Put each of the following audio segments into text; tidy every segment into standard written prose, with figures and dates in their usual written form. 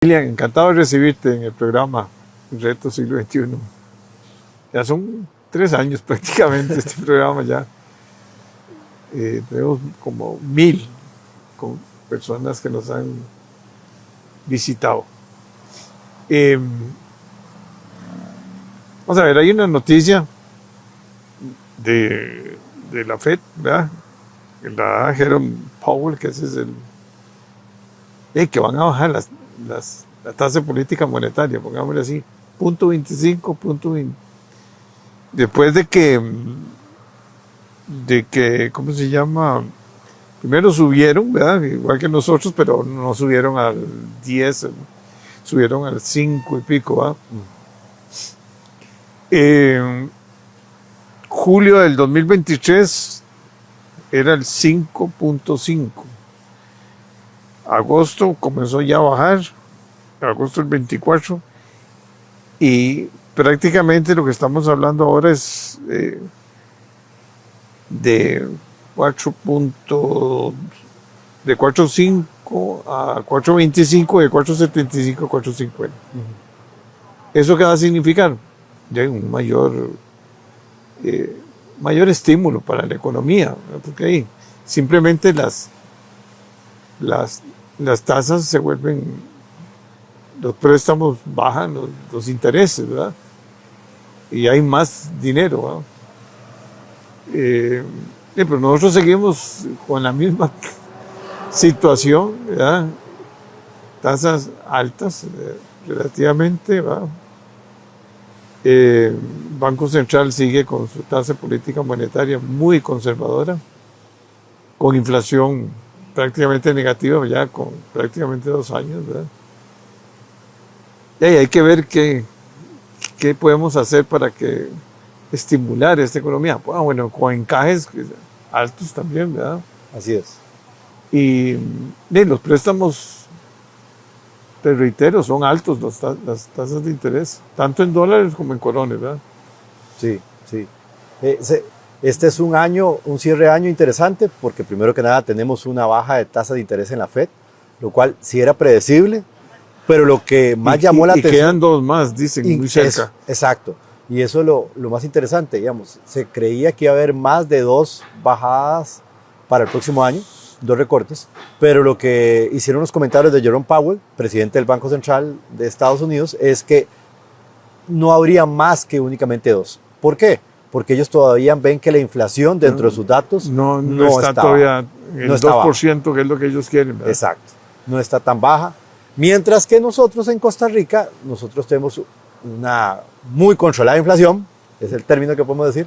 Lilian, encantado de recibirte en el programa Reto Siglo XXI. Ya son 3 años prácticamente este programa ya. Tenemos como 1000 con personas que nos han visitado. Vamos a ver, hay una noticia de la FED, ¿verdad? La da Jerome Powell, que ese es que van a bajar la tasa de política monetaria, pongámosle así, 0.25, 0.20. Después de que, ¿cómo se llama? Primero subieron, ¿verdad? Igual que nosotros, pero no subieron al 10, subieron al 5 y pico, ¿verdad? Julio del 2023 era el 5.5. Agosto comenzó ya a bajar, agosto del 24, y prácticamente lo que estamos hablando ahora es de 4.5 a 4.25, de 4.75 a 4.50. ¿Eso qué va a significar? Ya hay un mayor estímulo para la economía, ¿no? Porque ahí simplemente las tasas se vuelven, los préstamos bajan, los intereses, ¿verdad? Y hay más dinero, ¿verdad? Pero nosotros seguimos con la misma situación, ¿verdad? Tasas altas, relativamente, ¿verdad? Banco Central sigue con su tasa de política monetaria muy conservadora, con inflación prácticamente negativa ya con prácticamente 2 años, ¿verdad? Y hay que ver qué podemos hacer para estimular esta economía. Bueno, con encajes altos también, ¿verdad? Así es. Y los préstamos, te reitero, son altos las tasas de interés, tanto en dólares como en colones, ¿verdad? Sí, sí. Este es un cierre de año interesante porque primero que nada tenemos una baja de tasa de interés en la FED, lo cual sí era predecible, pero lo que más llamó la atención... Y quedan 2 más, dicen, muy cerca. Exacto. Y eso es lo más interesante, digamos. Se creía que iba a haber más de 2 bajadas para el próximo año, 2 recortes, pero lo que hicieron los comentarios de Jerome Powell, presidente del Banco Central de Estados Unidos, es que no habría más que únicamente 2. ¿Por qué? Porque ellos todavía ven que la inflación dentro de sus datos no está todavía el 2%, que es lo que ellos quieren, ¿verdad? Exacto, no está tan baja. Mientras que nosotros en Costa Rica, nosotros tenemos una muy controlada inflación, es el término que podemos decir,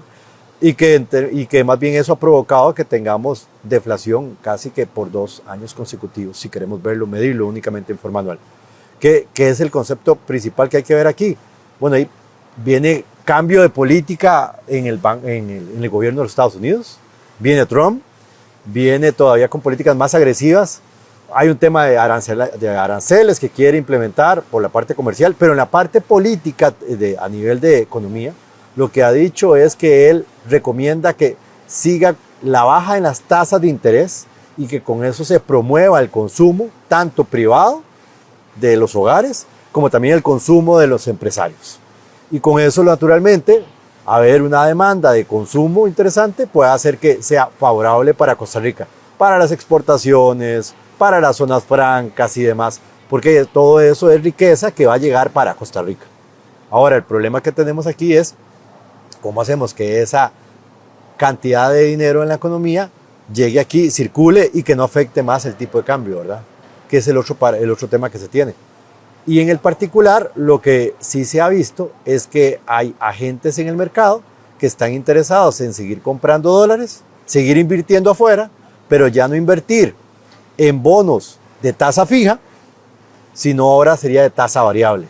y que más bien eso ha provocado que tengamos deflación casi que por 2 años consecutivos, si queremos verlo, medirlo únicamente en forma anual. ¿Qué es el concepto principal que hay que ver aquí? Bueno, ahí viene cambio de política en el gobierno de los Estados Unidos, viene Trump, viene todavía con políticas más agresivas, hay un tema de aranceles que quiere implementar por la parte comercial, pero en la parte política a nivel de economía, lo que ha dicho es que él recomienda que siga la baja en las tasas de interés y que con eso se promueva el consumo, tanto privado de los hogares, como también el consumo de los empresarios. Y con eso, naturalmente, haber una demanda de consumo interesante puede hacer que sea favorable para Costa Rica, para las exportaciones, para las zonas francas y demás, porque todo eso es riqueza que va a llegar para Costa Rica. Ahora, el problema que tenemos aquí es cómo hacemos que esa cantidad de dinero en la economía llegue aquí, circule y que no afecte más el tipo de cambio, ¿verdad? Que es el otro tema que se tiene. Y en el particular, lo que sí se ha visto es que hay agentes en el mercado que están interesados en seguir comprando dólares, seguir invirtiendo afuera, pero ya no invertir en bonos de tasa fija, sino ahora sería de tasa variable,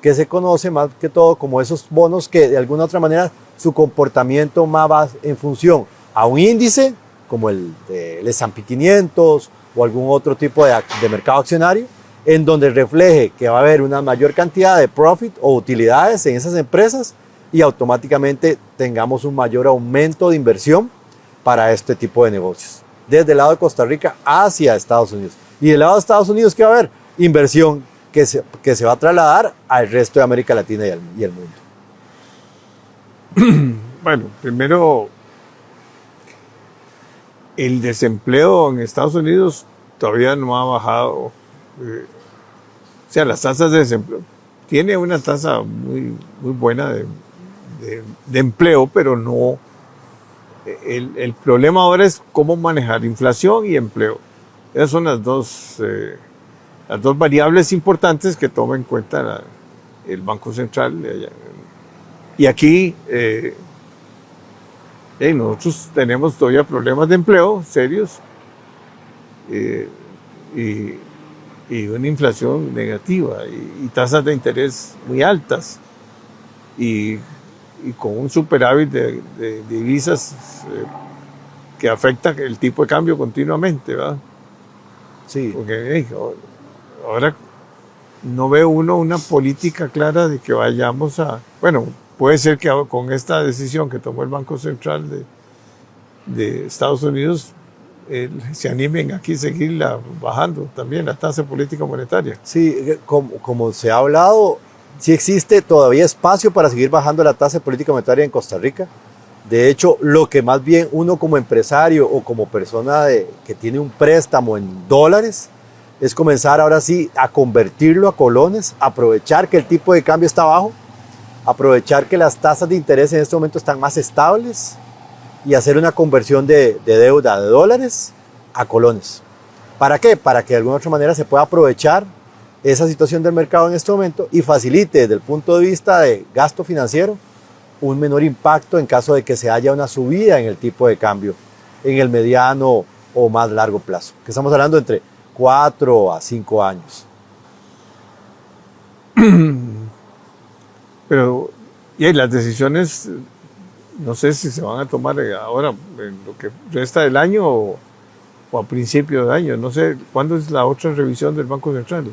que se conoce más que todo como esos bonos que de alguna otra manera su comportamiento más va en función a un índice, como el S&P 500 o algún otro tipo de mercado accionario, en donde refleje que va a haber una mayor cantidad de profit o utilidades en esas empresas y automáticamente tengamos un mayor aumento de inversión para este tipo de negocios, desde el lado de Costa Rica hacia Estados Unidos. Y del lado de Estados Unidos, ¿qué va a haber? Inversión que se va a trasladar al resto de América Latina y el mundo. Bueno, primero, el desempleo en Estados Unidos todavía no ha bajado. O sea, las tasas de desempleo. Tiene una tasa muy buena de empleo, pero no. El problema ahora es cómo manejar inflación y empleo. Esas son las dos variables importantes que toma en cuenta el Banco Central de allá. Y aquí nosotros tenemos todavía problemas de empleo serios y una inflación negativa y tasas de interés muy altas y con un superávit de divisas que afecta el tipo de cambio continuamente, ¿verdad? Sí. Porque ahora no ve uno una política clara de que vayamos a... Bueno, puede ser que con esta decisión que tomó el Banco Central de Estados Unidos se animen aquí a seguirla bajando también la tasa política monetaria. Sí, como se ha hablado, sí existe todavía espacio para seguir bajando la tasa política monetaria en Costa Rica. De hecho, lo que más bien uno como empresario o como persona que tiene un préstamo en dólares es comenzar ahora sí a convertirlo a colones, aprovechar que el tipo de cambio está bajo, aprovechar que las tasas de interés en este momento están más estables y hacer una conversión de deuda de dólares a colones. ¿Para qué? Para que de alguna otra manera se pueda aprovechar esa situación del mercado en este momento y facilite desde el punto de vista de gasto financiero un menor impacto en caso de que se haya una subida en el tipo de cambio en el mediano o más largo plazo, que estamos hablando entre 4 a 5 años. Pero, y las decisiones, no sé si se van a tomar ahora, en lo que resta del año o a principio de año. No sé, ¿cuándo es la otra revisión del Banco Central?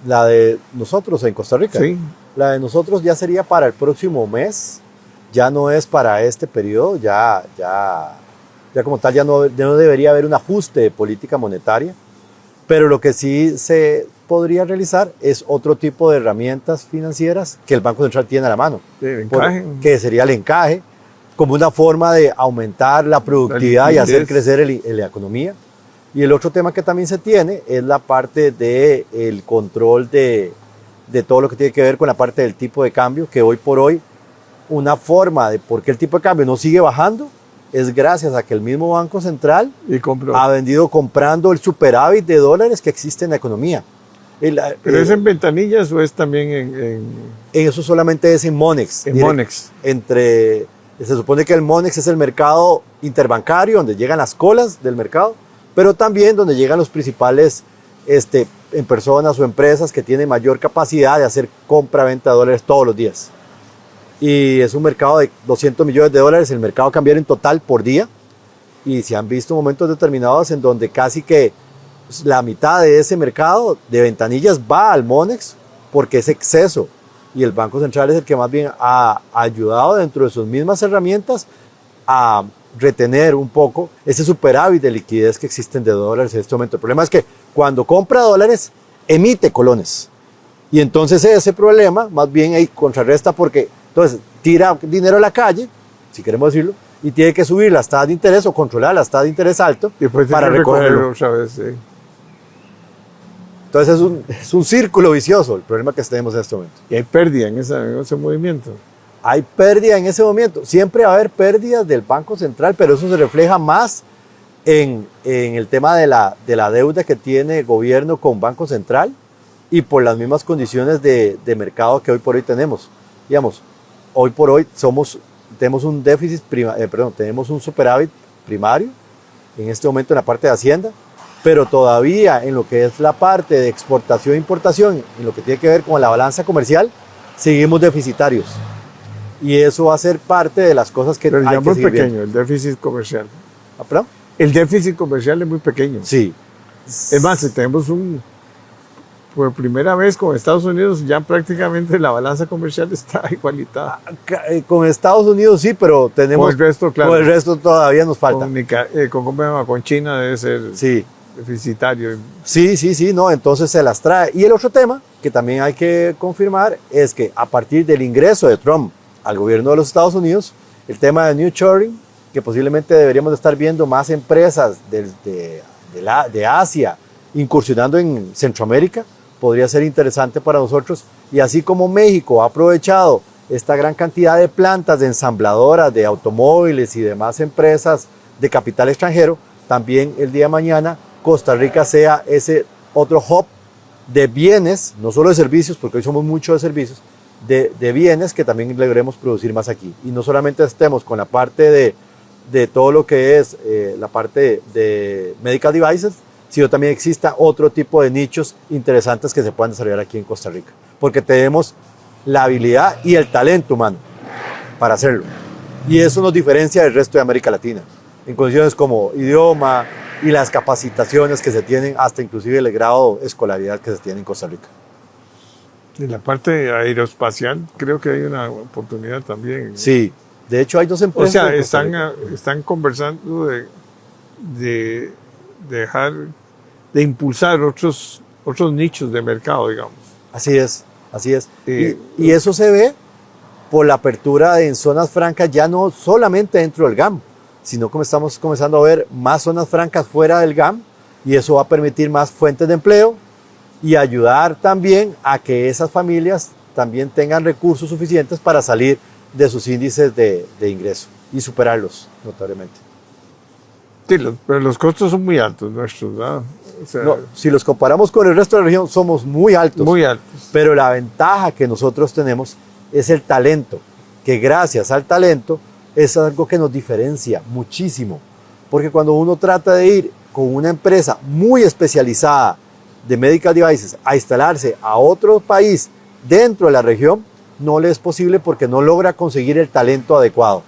La de nosotros en Costa Rica. Sí. La de nosotros ya sería para el próximo mes, ya no es para este periodo, ya como tal ya no debería haber un ajuste de política monetaria, pero lo que sí se podría realizar es otro tipo de herramientas financieras que el Banco Central tiene a la mano, que sería el encaje, como una forma de aumentar la productividad y hacer crecer la economía. Y el otro tema que también se tiene es la parte del control de todo lo que tiene que ver con la parte del tipo de cambio, que hoy por hoy una forma de por qué el tipo de cambio no sigue bajando es gracias a que el mismo Banco Central ha venido comprando el superávit de dólares que existe en la economía. ¿Pero es en ventanillas o es también en eso solamente es en Monex. En Monex. Se supone que el Monex es el mercado interbancario, donde llegan las colas del mercado, pero también donde llegan los principales en personas o empresas que tienen mayor capacidad de hacer compra-venta de dólares todos los días. Y es un mercado de 200 millones de dólares, el mercado cambiaría en total por día, y se han visto momentos determinados en donde casi que la mitad de ese mercado de ventanillas va al Monex porque es exceso, y el Banco Central es el que más bien ha ayudado dentro de sus mismas herramientas a retener un poco ese superávit de liquidez que existen de dólares en este momento. El problema es que cuando compra dólares emite colones, y entonces ese problema más bien ahí contrarresta porque entonces tira dinero a la calle, si queremos decirlo, y tiene que subir las tasas de interés o controlar las tasas de interés alto para recogerlo otra vez, sí. Entonces es un círculo vicioso el problema que tenemos en este momento. Y hay pérdida en ese movimiento. Hay pérdida en ese momento. Siempre va a haber pérdidas del Banco Central, pero eso se refleja más en el tema de la deuda que tiene el gobierno con Banco Central y por las mismas condiciones de mercado que hoy por hoy tenemos. Digamos, hoy por hoy tenemos un déficit, tenemos un superávit primario en este momento en la parte de Hacienda, pero todavía en lo que es la parte de exportación e importación, en lo que tiene que ver con la balanza comercial, seguimos deficitarios. Y eso va a ser parte de las cosas que pero hay ya que muy seguir pequeño, viendo. el déficit comercial. ¿Ah, perdón? El déficit comercial es muy pequeño. Sí. Es más, tenemos por primera vez con Estados Unidos, ya prácticamente la balanza comercial está igualitada. Con Estados Unidos sí, pero tenemos... Con el resto, claro. Con el resto todavía nos falta. Con China debe ser Sí. deficitario. Sí, no, entonces se las trae. Y el otro tema que también hay que confirmar es que a partir del ingreso de Trump al gobierno de los Estados Unidos, el tema de nearshoring, que posiblemente deberíamos de estar viendo más empresas de Asia incursionando en Centroamérica, podría ser interesante para nosotros. Y así como México ha aprovechado esta gran cantidad de plantas de ensambladoras de automóviles y demás empresas de capital extranjero, también el día de mañana Costa Rica sea ese otro hub de bienes, no solo de servicios, porque hoy somos mucho de servicios, de bienes que también logremos producir más aquí. Y no solamente estemos con la parte de todo lo que es la parte de medical devices, sino también exista otro tipo de nichos interesantes que se puedan desarrollar aquí en Costa Rica. Porque tenemos la habilidad y el talento humano para hacerlo. Y eso nos diferencia del resto de América Latina, en condiciones como idioma y las capacitaciones que se tienen, hasta inclusive el grado de escolaridad que se tiene en Costa Rica. En la parte aeroespacial creo que hay una oportunidad también. Sí, de hecho hay dos empresas. O sea, están conversando de dejar, de impulsar otros nichos de mercado, digamos. Así es, así es. Y eso se ve por la apertura en zonas francas, ya no solamente dentro del GAM, sino como estamos comenzando a ver más zonas francas fuera del GAM, y eso va a permitir más fuentes de empleo y ayudar también a que esas familias también tengan recursos suficientes para salir de sus índices de ingreso y superarlos notablemente. Sí, pero los costos son muy altos nuestros, ¿verdad? O sea, no, si los comparamos con el resto de la región, somos muy altos. Muy altos. Pero la ventaja que nosotros tenemos es el talento, que gracias al talento es algo que nos diferencia muchísimo. Porque cuando uno trata de ir con una empresa muy especializada de medical devices a instalarse a otro país dentro de la región, no le es posible porque no logra conseguir el talento adecuado.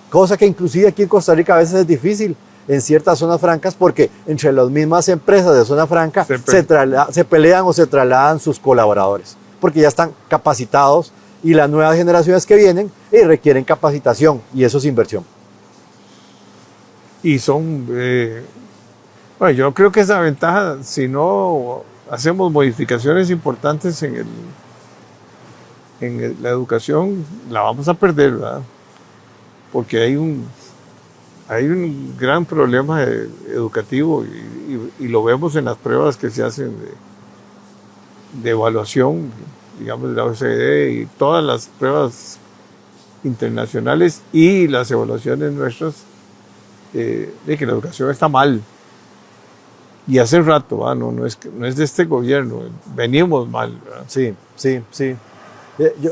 Cosa que inclusive aquí en Costa Rica a veces es difícil en ciertas zonas francas, porque entre las mismas empresas de zona franca se pelean o se trasladan sus colaboradores, porque ya están capacitados y las nuevas generaciones que vienen requieren capacitación, y eso es inversión. Y son, bueno, yo creo que esa ventaja, si no hacemos modificaciones importantes en la educación, la vamos a perder, ¿verdad? Porque hay un gran problema educativo y lo vemos en las pruebas que se hacen de evaluación, digamos, de la OCDE y todas las pruebas internacionales y las evaluaciones nuestras, de que la educación está mal. Y hace rato, no es de este gobierno, venimos mal, ¿verdad? Sí.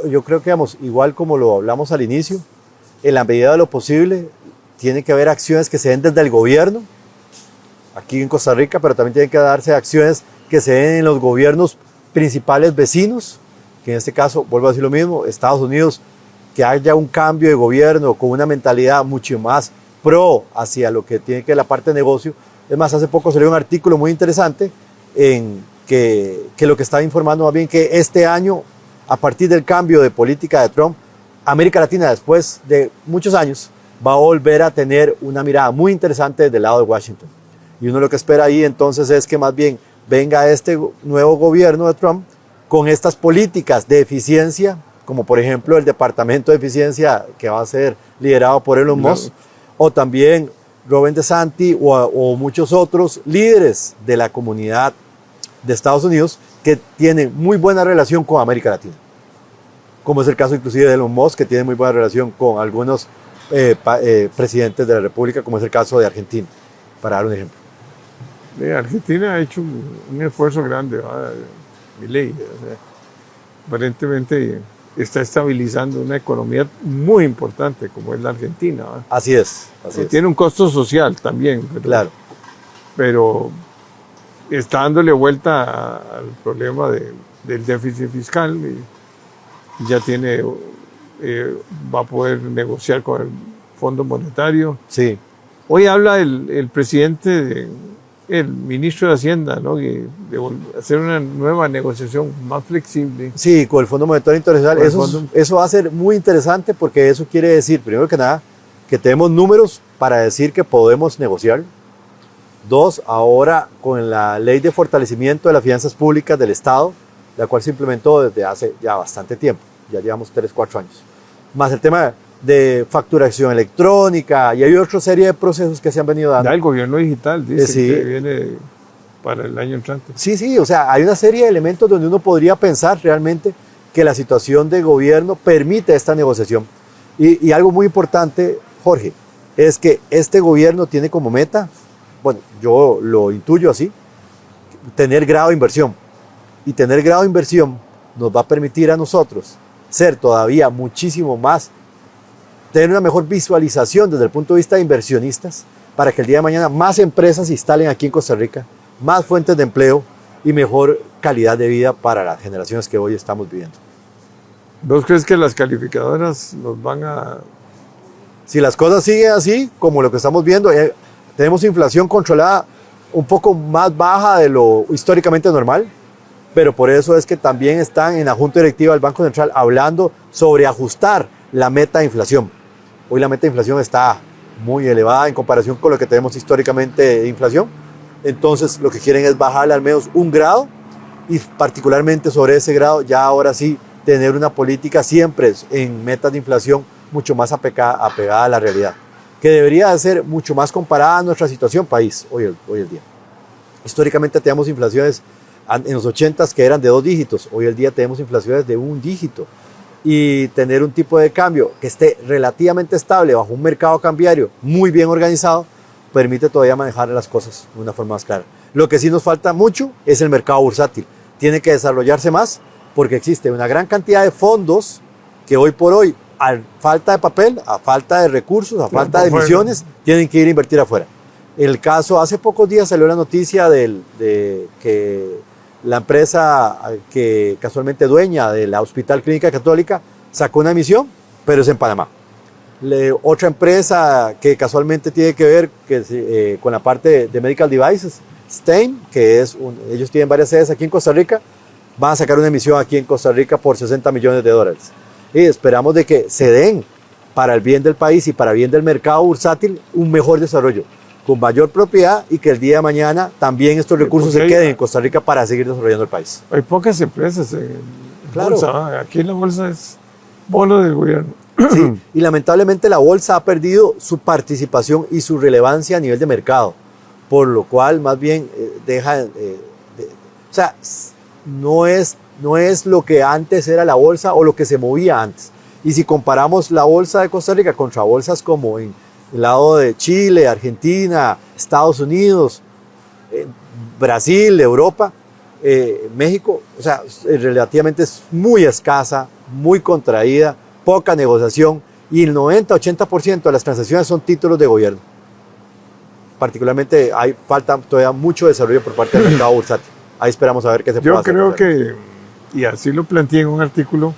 Yo creo que, vamos, igual como lo hablamos al inicio, en la medida de lo posible, tiene que haber acciones que se den desde el gobierno, aquí en Costa Rica, pero también tienen que darse acciones que se den en los gobiernos principales vecinos, que en este caso, vuelvo a decir lo mismo, Estados Unidos, que haya un cambio de gobierno con una mentalidad mucho más pro hacia lo que tiene que ver la parte de negocio. Es más, hace poco salió un artículo muy interesante en que lo que estaba informando más bien que este año, a partir del cambio de política de Trump, América Latina, después de muchos años, va a volver a tener una mirada muy interesante desde el lado de Washington. Y uno lo que espera ahí entonces es que más bien venga este nuevo gobierno de Trump con estas políticas de eficiencia, como por ejemplo el Departamento de Eficiencia que va a ser liderado por Elon Musk, o también Ron DeSantis o muchos otros líderes de la comunidad de Estados Unidos que tienen muy buena relación con América Latina. Como es el caso inclusive de Elon Musk, que tiene muy buena relación con algunos presidentes de la República, como es el caso de Argentina, para dar un ejemplo. Argentina ha hecho un esfuerzo grande, Milei, o sea, aparentemente está estabilizando una economía muy importante como es la Argentina. ¿verdad? Así es. Tiene un costo social también, claro. Pero está dándole vuelta al problema del déficit fiscal y ya tiene, va a poder negociar con el Fondo Monetario. Sí. Hoy habla el presidente, el ministro de Hacienda, ¿no? de hacer una nueva negociación más flexible. Sí, con el Fondo Monetario Internacional. Eso va a ser muy interesante porque eso quiere decir, primero que nada, que tenemos números para decir que podemos negociar. Dos, ahora con la ley de fortalecimiento de las finanzas públicas del Estado, la cual se implementó desde hace ya bastante tiempo, ya llevamos 3, 4 años. Más el tema de facturación electrónica y hay otra serie de procesos que se han venido dando. Ya el gobierno digital dice Sí. que viene para el año entrante. Sí, o sea, hay una serie de elementos donde uno podría pensar realmente que la situación de gobierno permite esta negociación. Y algo muy importante, Jorge, es que este gobierno tiene como meta, bueno, yo lo intuyo así, tener grado de inversión. Y tener grado de inversión nos va a permitir a nosotros ser todavía muchísimo más, tener una mejor visualización desde el punto de vista de inversionistas, para que el día de mañana más empresas se instalen aquí en Costa Rica, más fuentes de empleo y mejor calidad de vida para las generaciones que hoy estamos viviendo. ¿Vos crees que las calificadoras nos van a... Si las cosas siguen así, como lo que estamos viendo, tenemos inflación controlada un poco más baja de lo históricamente normal, pero por eso es que también están en la Junta Directiva del Banco Central hablando sobre ajustar la meta de inflación. Hoy la meta de inflación está muy elevada en comparación con lo que tenemos históricamente de inflación. Entonces lo que quieren es bajarle al menos 1 grado y particularmente sobre ese grado ya ahora sí tener una política siempre en metas de inflación mucho más apegada a la realidad, que debería de ser mucho más comparada a nuestra situación país hoy el día. Históricamente tenemos inflaciones en los 80s que eran de 2 dígitos, hoy el día tenemos inflaciones de 1 dígito. Y tener un tipo de cambio que esté relativamente estable bajo un mercado cambiario muy bien organizado permite todavía manejar las cosas de una forma más clara. Lo que sí nos falta mucho es el mercado bursátil. Tiene que desarrollarse más porque existe una gran cantidad de fondos que hoy por hoy, a falta de papel, a falta de recursos, a falta de emisiones, tienen que ir a invertir afuera. El caso, hace pocos días salió la noticia de que la empresa que casualmente dueña de la Hospital Clínica Católica sacó una emisión, pero es en Panamá. Otra empresa que casualmente tiene que ver con la parte de Medical Devices, Stein, que ellos tienen varias sedes aquí en Costa Rica, van a sacar una emisión aquí en Costa Rica por $60 millones. Y esperamos de que se den para el bien del país y para el bien del mercado bursátil un mejor desarrollo, con mayor propiedad y que el día de mañana también estos recursos se queden en Costa Rica para seguir desarrollando el país. Hay pocas empresas en Claro. bolsa, ¿va? Aquí en la bolsa es bono del gobierno. Sí, y lamentablemente la bolsa ha perdido su participación y su relevancia a nivel de mercado, por lo cual más bien o sea, no es lo que antes era la bolsa o lo que se movía antes. Y si comparamos la bolsa de Costa Rica contra bolsas como en el lado de Chile, Argentina, Estados Unidos, Brasil, Europa, México, o sea, relativamente es muy escasa, muy contraída, poca negociación y el 90-80% de las transacciones son títulos de gobierno. Particularmente falta todavía mucho desarrollo por parte del mercado bursátil. Ahí esperamos a ver qué se puede hacer. Yo creo que, y así lo planteé en un artículo,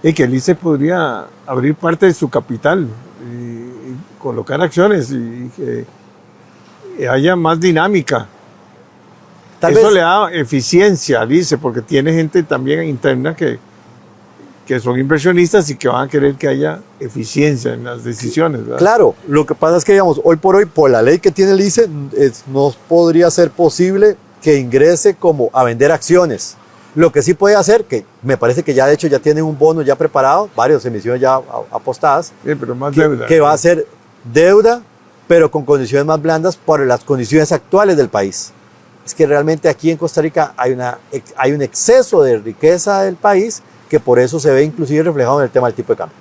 que el ICE podría abrir parte de su capital y colocar acciones y que haya más dinámica. Tal Eso vez le da eficiencia al ICE porque tiene gente también interna que son inversionistas y que van a querer que haya eficiencia en las decisiones, ¿verdad? Claro, lo que pasa es que, digamos, hoy por hoy, por la ley que tiene el ICE, no podría ser posible que ingrese como a vender acciones. Lo que sí puede hacer, que me parece que ya de hecho ya tienen un bono ya preparado, varias emisiones ya apostadas, Sí, pero más deuda. que va a ser deuda, pero con condiciones más blandas por las condiciones actuales del país. Es que realmente aquí en Costa Rica hay un exceso de riqueza del país que por eso se ve inclusive reflejado en el tema del tipo de cambio.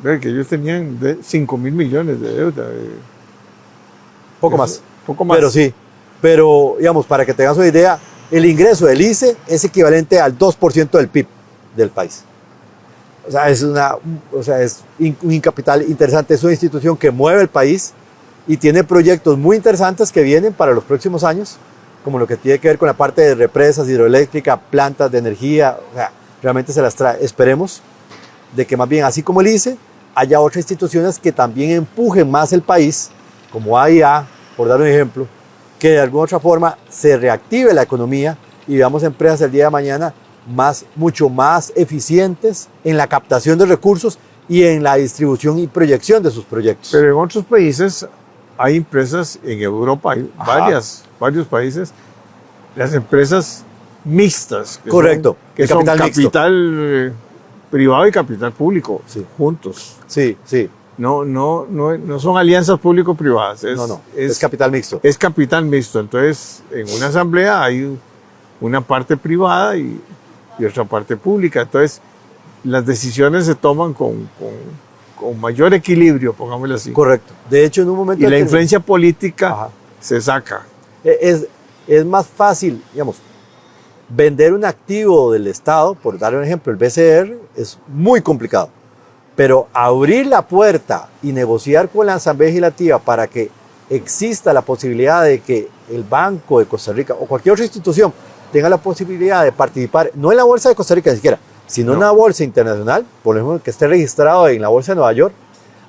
Ve que ellos tenían 5.000 millones de deuda. Poco Eso, más. Poco más. Pero sí, pero digamos, para que tengas una idea, el ingreso del ICE es equivalente al 2% del PIB del país. O sea, es un capital interesante, es una institución que mueve el país y tiene proyectos muy interesantes que vienen para los próximos años, como lo que tiene que ver con la parte de represas, hidroeléctrica, plantas de energía, o sea, realmente se las trae. Esperemos de que más bien, así como el ICE, haya otras instituciones que también empujen más el país, como AIA, por dar un ejemplo, que de alguna otra forma se reactive la economía y veamos empresas el día de mañana mucho más eficientes en la captación de recursos y en la distribución y proyección de sus proyectos. Pero en otros países hay empresas, en Europa hay varios países, las empresas mixtas. Correcto, Que el son capital mixto. capital privado y capital público, Sí. juntos. Sí, sí. No son alianzas público-privadas. Es capital mixto. Es capital mixto. Entonces, en una asamblea hay una parte privada y otra parte pública. Entonces, las decisiones se toman con mayor equilibrio, pongámoslo así. Correcto. De hecho, en un momento... Y la influencia política Ajá. se saca. Es más fácil, digamos, vender un activo del Estado, por dar un ejemplo, el BCR, es muy complicado. Pero abrir la puerta y negociar con la Asamblea Legislativa para que exista la posibilidad de que el Banco de Costa Rica o cualquier otra institución tenga la posibilidad de participar, no en la Bolsa de Costa Rica ni siquiera, sino en una bolsa internacional, por ejemplo, que esté registrado en la Bolsa de Nueva York,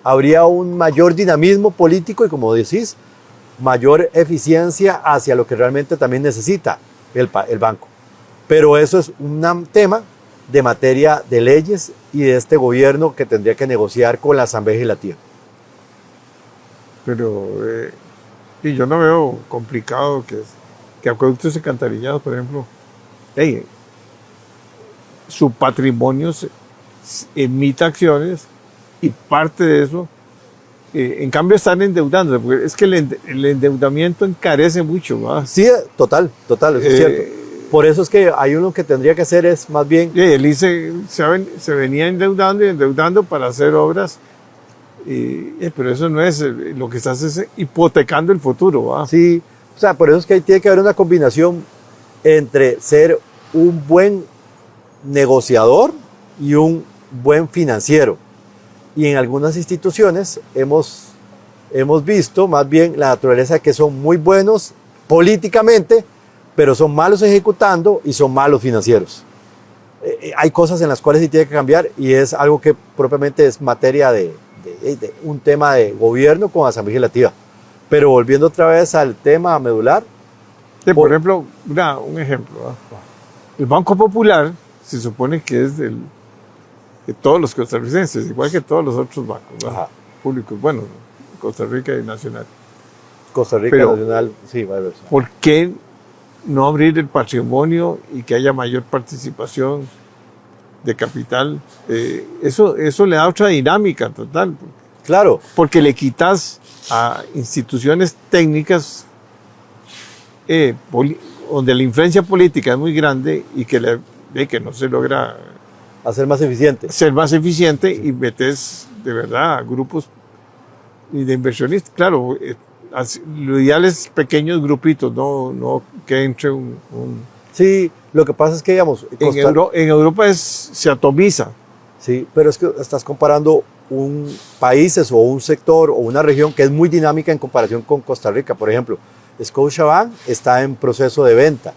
habría un mayor dinamismo político y, como decís, mayor eficiencia hacia lo que realmente también necesita el banco. Pero eso es un tema de materia de leyes y de este gobierno que tendría que negociar con la Asamblea Legislativa. Pero y yo no veo complicado que acueductos alcantarillados, por ejemplo, su patrimonio emita acciones y parte de eso, en cambio están endeudando, porque es que el endeudamiento encarece mucho, ¿verdad? Sí, total, eso es cierto. Por eso es que hay uno que tendría que hacer es más bien... El ICE se venía endeudando para hacer obras, pero eso no es, lo que estás es hipotecando el futuro, ¿verdad? Sí, o sea, por eso es que tiene que haber una combinación entre ser un buen negociador y un buen financiero. Y en algunas instituciones hemos visto más bien la naturaleza de que son muy buenos políticamente, pero son malos ejecutando y son malos financieros. Hay cosas en las cuales sí tiene que cambiar y es algo que propiamente es materia de un tema de gobierno con Asamblea Legislativa. Pero volviendo otra vez al tema medular. Sí, por ejemplo, un ejemplo. ¿Verdad? El Banco Popular se supone que es de todos los costarricenses, igual que todos los otros bancos públicos, bueno, Costa Rica y Nacional. Costa Rica, pero, Nacional, sí, va a ver. ¿Por qué no abrir el patrimonio y que haya mayor participación de capital? Eso le da otra dinámica total. Claro. Porque le quitas a instituciones técnicas donde la influencia política es muy grande y que no se logra hacer más eficiente. Ser más eficiente y metes de verdad a grupos de inversionistas. Claro, lo ideal es pequeños grupitos, no que entre un... Sí, lo que pasa es que, digamos... En Europa se atomiza. Sí, pero es que estás comparando un países o un sector o una región que es muy dinámica en comparación con Costa Rica. Por ejemplo, Scotiabank está en proceso de venta.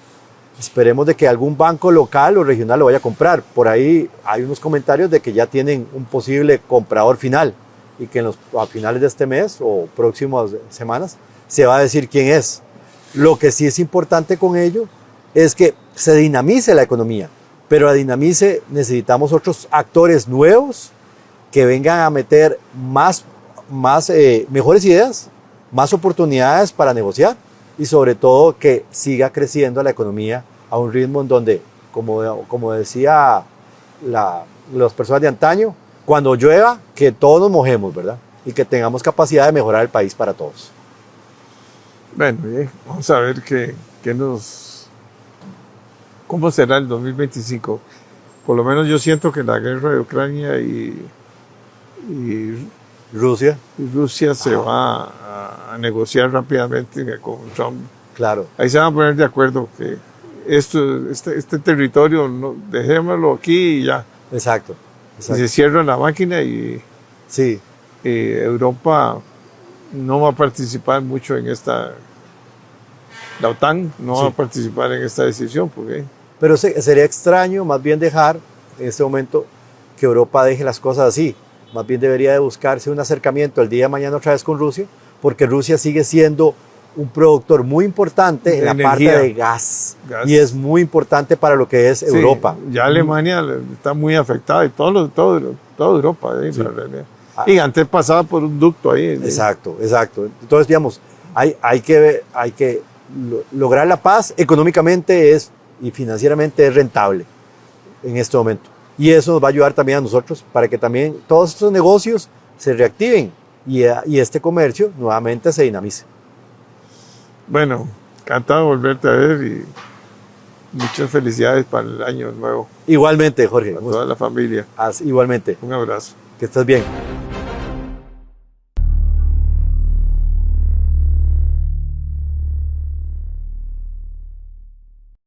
Esperemos de que algún banco local o regional lo vaya a comprar. Por ahí hay unos comentarios de que ya tienen un posible comprador final y que a finales de este mes o próximas semanas se va a decir quién es. Lo que sí es importante con ello es que se dinamice la economía, pero a dinamice necesitamos otros actores nuevos que vengan a meter mejores ideas, más oportunidades para negociar y sobre todo que siga creciendo la economía a un ritmo en donde, como decía las personas de antaño, cuando llueva, que todos nos mojemos, ¿verdad? Y que tengamos capacidad de mejorar el país para todos. Bueno, vamos a ver cómo será el 2025. Por lo menos yo siento que la guerra de Ucrania y Rusia se va a negociar rápidamente con Trump. Claro. Ahí se van a poner de acuerdo que este territorio, dejémoslo aquí y ya. Exacto. Y se cierra la máquina y sí. Europa no va a participar mucho en la OTAN no va a participar en esta decisión. Pero sería extraño más bien dejar en este momento que Europa deje las cosas así. Más bien debería de buscarse un acercamiento el día de mañana otra vez con Rusia, porque Rusia sigue siendo un productor muy importante en la parte de gas y es muy importante para lo que es Europa. Ya Alemania está muy afectada y toda Europa. Y antes pasaba por un ducto ahí. Exacto. Entonces, digamos, hay que lograr la paz económicamente es y financieramente es rentable en este momento. Y eso nos va a ayudar también a nosotros para que también todos estos negocios se reactiven y este comercio nuevamente se dinamice. Bueno, encantado de volverte a ver y muchas felicidades para el año nuevo. Igualmente, Jorge. A toda la familia. Igualmente. Un abrazo. Que estés bien.